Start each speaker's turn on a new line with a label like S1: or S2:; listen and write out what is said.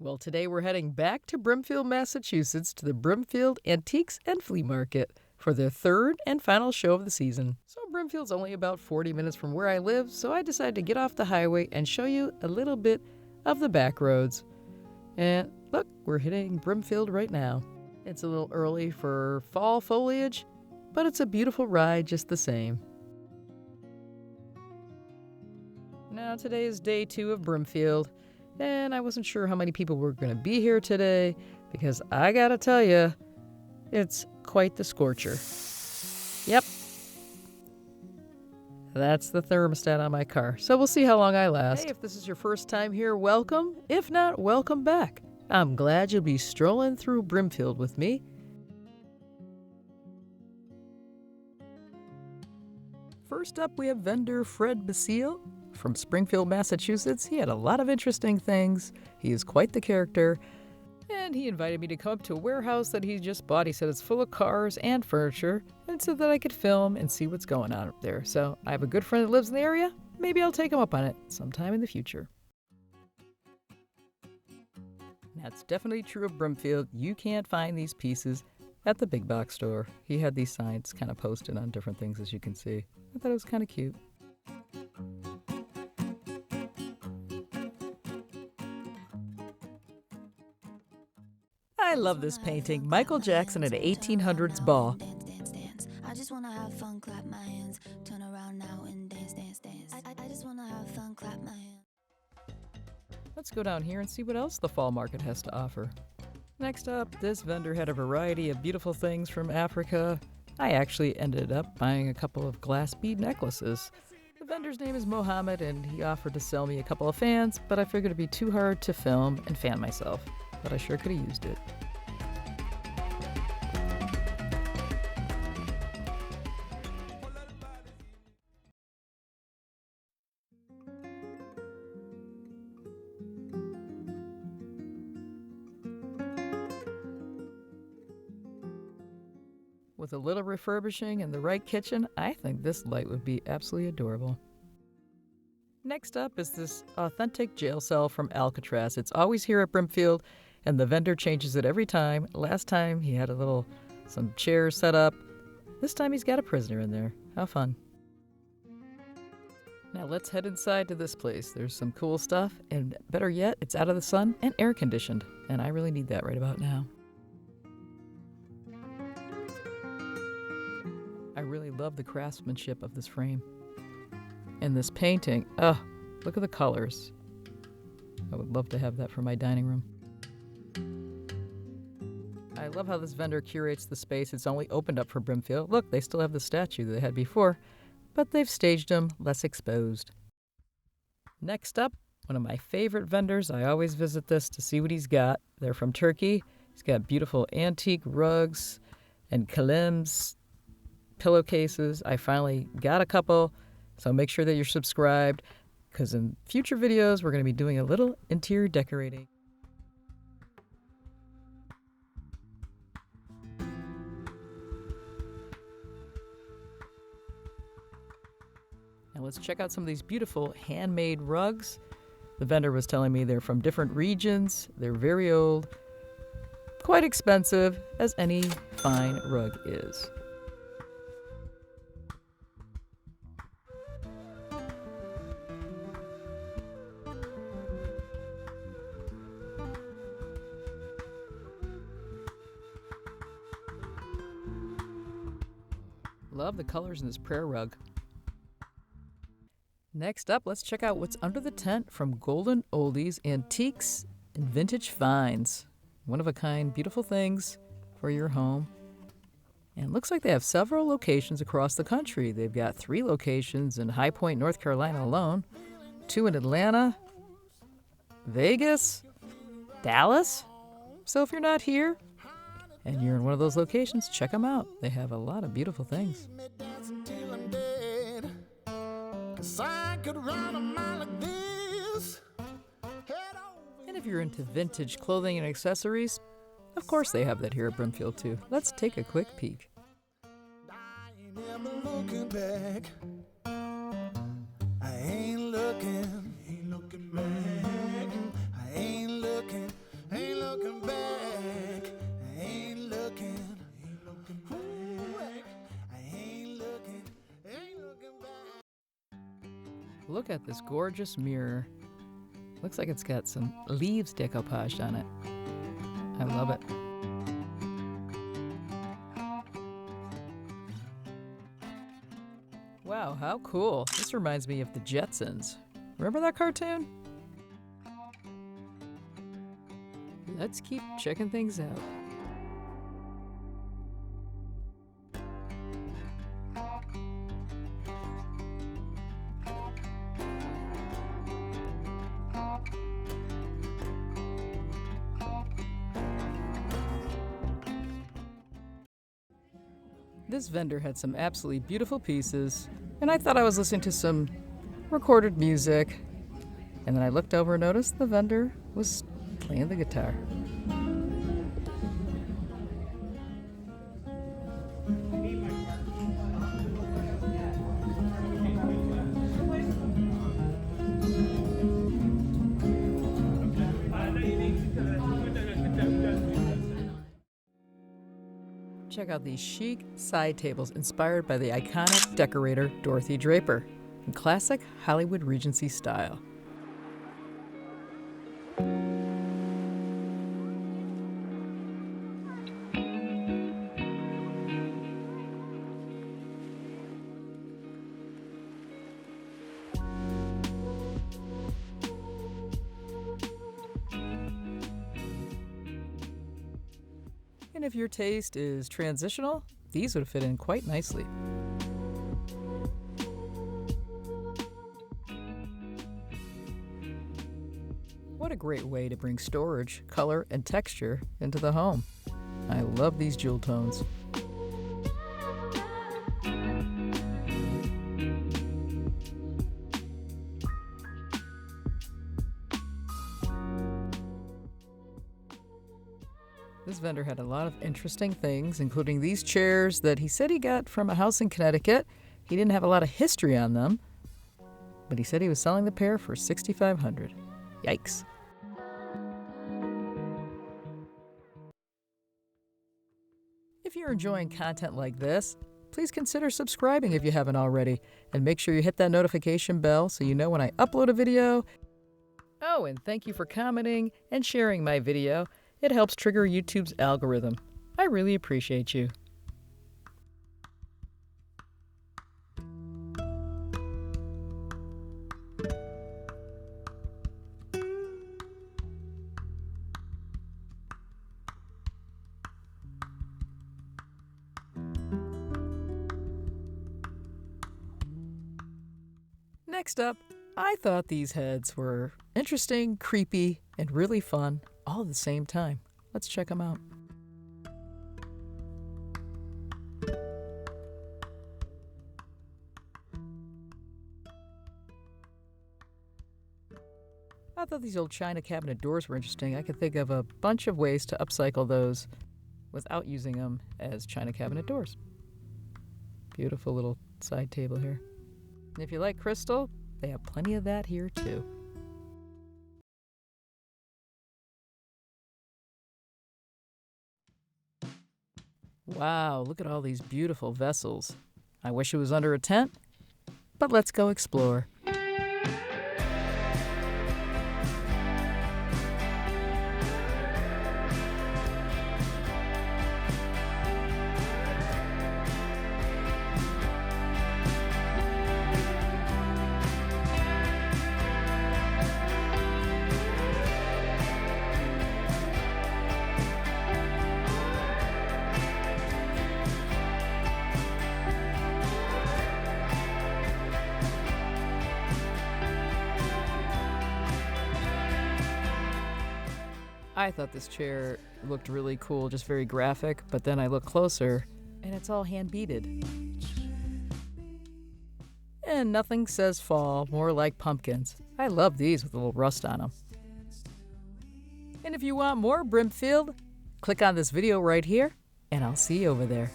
S1: Well, today we're heading back to Brimfield, Massachusetts to the Brimfield Antiques and Flea Market for their third and final show of the season. So Brimfield's only about 40 minutes from where I live, so I decided to get off the highway and show you a little bit of the back roads. And look, we're hitting Brimfield right now. It's a little early for fall foliage, but it's a beautiful ride just the same. Now today is day 2 of Brimfield, and I wasn't sure how many people were going to be here today because I gotta tell you, it's quite the scorcher. Yep. That's the thermostat on my car, so we'll see how long I last. Hey, if this is your first time here, welcome. If not, welcome back. I'm glad you'll be strolling through Brimfield with me. First up, we have vendor Fred Basile from Springfield, Massachusetts. He had a lot of interesting things. He is quite the character. And he invited me to come up to a warehouse that he just bought. He said it's full of cars and furniture, and so that I could film and see what's going on up there. So I have a good friend that lives in the area. Maybe I'll take him up on it sometime in the future. That's definitely true of Brimfield. You can't find these pieces at the big box store. He had these signs kind of posted on different things, as you can see. I thought it was kind of cute. I love this painting, Michael Jackson at an 1800s ball.
S2: I just wanna have fun, clap my hands, turn around now and dance, dance, dance. I just wanna have fun, clap my hands.
S1: Let's go down here and see what else the fall market has to offer. Next up, this vendor had a variety of beautiful things from Africa. I actually ended up buying a couple of glass bead necklaces. The vendor's name is Mohammed, and he offered to sell me a couple of fans, but I figured it'd be too hard to film and fan myself. But I sure could have used it. With a little refurbishing and the right kitchen, I think this light would be absolutely adorable. Next up is this authentic jail cell from Alcatraz. It's always here at Brimfield, and the vendor changes it every time. Last time he had some chairs set up. This time he's got a prisoner in there. How fun. Now let's head inside to this place. There's some cool stuff, and better yet, it's out of the sun and air conditioned, and I really need that right about now. I really love the craftsmanship of this frame. And this painting, look at the colors. I would love to have that for my dining room. I love how this vendor curates the space. It's only opened up for Brimfield. Look, they still have the statue that they had before, but they've staged them less exposed. Next up, one of my favorite vendors. I always visit this to see what he's got. They're from Turkey. He's got beautiful antique rugs and kalems, pillowcases. I finally got a couple, so make sure that you're subscribed, because in future videos we're going to be doing a little interior decorating. Now let's check out some of these beautiful handmade rugs. The vendor was telling me they're from different regions, they're very old, quite expensive, as any fine rug is. Love the colors in this prayer rug. Next up, let's check out what's under the tent from Golden Oldies, Antiques, and Vintage Finds. One-of-a-kind, beautiful things for your home. And it looks like they have several locations across the country. They've got 3 locations in High Point, North Carolina alone, 2 in Atlanta, Vegas, Dallas. So if you're not here and you're in one of those locations, check them out. They have a lot of beautiful things. And if you're into vintage clothing and accessories, of course they have that here at Brimfield too. Let's take a quick peek. I ain't looking back. I ain't looking Look at this gorgeous mirror. Looks like it's got some leaves decoupaged on it. I love it. Wow, how cool. This reminds me of the Jetsons. Remember that cartoon? Let's keep checking things out. This vendor had some absolutely beautiful pieces, and I thought I was listening to some recorded music. And then I looked over and noticed the vendor was playing the guitar. Check out these chic side tables inspired by the iconic decorator Dorothy Draper in classic Hollywood Regency style. And if your taste is transitional, these would fit in quite nicely. What a great way to bring storage, color, and texture into the home. I love these jewel tones. This vendor had a lot of interesting things, including these chairs that he said he got from a house in Connecticut. He didn't have a lot of history on them, but he said he was selling the pair for $6,500. Yikes. If you're enjoying content like this, please consider subscribing if you haven't already, and make sure you hit that notification bell so you know when I upload a video. Oh, and thank you for commenting and sharing my video. It helps trigger YouTube's algorithm. I really appreciate you. Next up, I thought these heads were interesting, creepy, and really fun all at the same time. Let's check them out. I thought these old china cabinet doors were interesting. I could think of a bunch of ways to upcycle those without using them as china cabinet doors. Beautiful little side table here. And if you like crystal, they have plenty of that here too. Wow, look at all these beautiful vessels. I wish it was under a tent, but let's go explore. I thought this chair looked really cool, just very graphic, but then I look closer and it's all hand beaded. And nothing says fall more like pumpkins. I love these with a little rust on them. And if you want more Brimfield, click on this video right here and I'll see you over there.